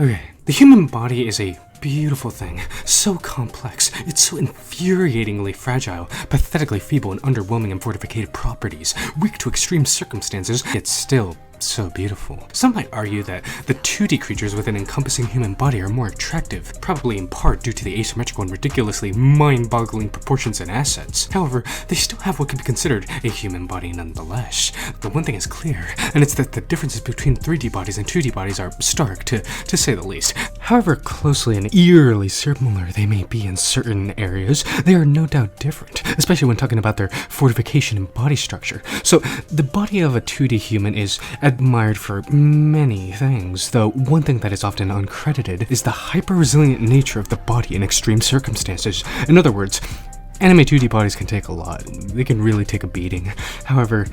Okay, the human body is a beautiful thing, so complex, it's so infuriatingly fragile, pathetically feeble and underwhelming in fortificated properties, weak to extreme circumstances, yet still so beautiful. Some might argue that the 2D creatures with an encompassing human body are more attractive, probably in part due to the asymmetrical and ridiculously mind-boggling proportions and assets. However, they still have what could be considered a human body nonetheless. The one thing is clear, and it's that the differences between 3D bodies and 2D bodies are stark, to say the least. However closely and eerily similar they may be in certain areas, they are no doubt different, especially when talking about their fortification and body structure. So, the body of a 2D human is admired for many things, though one thing that is often uncredited is the hyper-resilient nature of the body in extreme circumstances. In other words, anime 2D bodies can take a lot. They can really take a beating. However,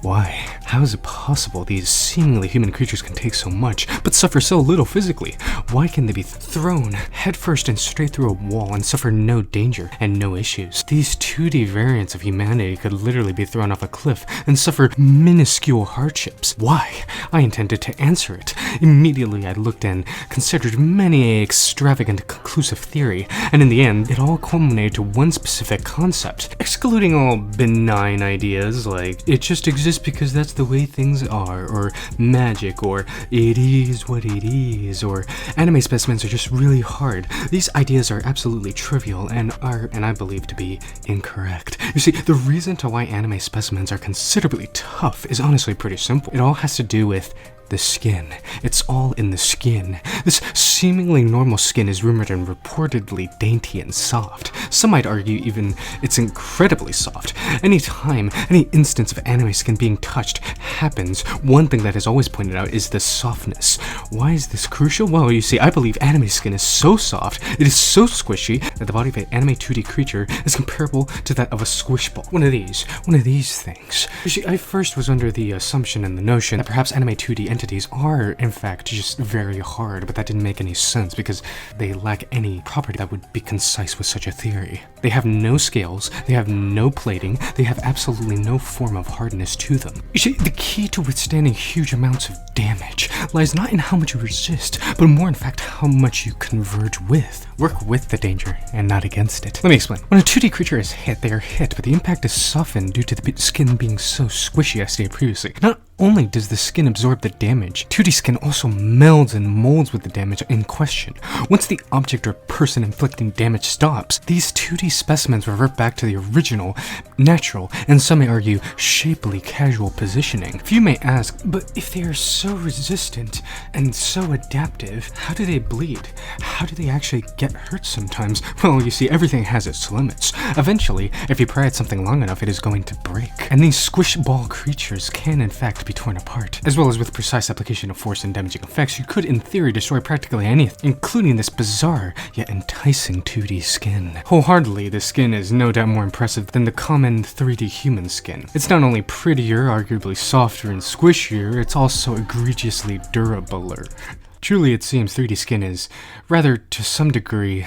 why? How is it possible these seemingly human creatures can take so much, but suffer so little physically? Why can they be thrown headfirst and straight through a wall and suffer no danger and no issues? These 2D variants of humanity could literally be thrown off a cliff and suffer minuscule hardships. Why? I intended to answer it. Immediately I looked and considered many extravagant conclusive theory, and in the end, it all culminated to one specific concept. Excluding all benign ideas like, it just exists because that's the way things are, or magic, or it is what it is, or anime specimens are just really hard. These ideas are absolutely trivial and I believe to be incorrect. You see, the reason to why anime specimens are considerably tough is honestly pretty simple. It all has to do with the skin. It's all in the skin. This seemingly normal skin is rumored and reportedly dainty and soft. Some might argue even it's incredibly soft. Anytime any instance of anime skin being touched happens, one thing that is always pointed out is the softness. Why is this crucial? Well, you see, I believe anime skin is so soft, it is so squishy, that the body of an anime 2D creature is comparable to that of a squish ball. One of these things. You see, I first was under the assumption and the notion that perhaps anime 2D entities are, in fact, just very hard, but that didn't make any sense because they lack any property that would be concise with such a theory. They have no scales, they have no plating, they have absolutely no form of hardness to them. You see, the key to withstanding huge amounts of damage lies not in how much you resist, but more in fact how much you converge with. Work with the danger and not against it. Let me explain. When a 2D creature is hit, they are hit, but the impact is softened due to the skin being so squishy, as stated previously. Not only does the skin absorb the damage, 2D skin also melds and molds with the damage in question. Once the object or person inflicting damage stops, these 2D specimens revert back to the original, natural, and some may argue, shapely casual positioning. Few may ask, but if they are so resistant and so adaptive, how do they bleed? How do they actually get hurt sometimes? Well, you see, everything has its limits. Eventually, if you pry at something long enough, it is going to break. And these squish ball creatures can in fact be torn apart. As well as with precise application of force and damaging effects, you could in theory destroy practically anything, including this bizarre yet enticing 2D skin. Wholeheartedly, this skin is no doubt more impressive than the common 3D human skin. It's not only prettier, arguably softer and squishier, it's also egregiously durabler. Truly, it seems 3D skin is, rather to some degree,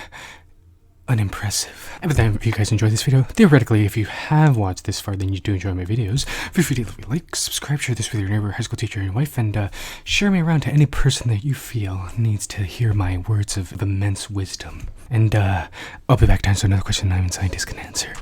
unimpressive. And with that, if you guys enjoyed this video, theoretically, if you have watched this far, then you do enjoy my videos, feel free to leave a like, subscribe, share this with your neighbor, high school teacher, and your wife, and share me around to any person that you feel needs to hear my words of immense wisdom. And I'll be back to answer another question not even scientists can answer.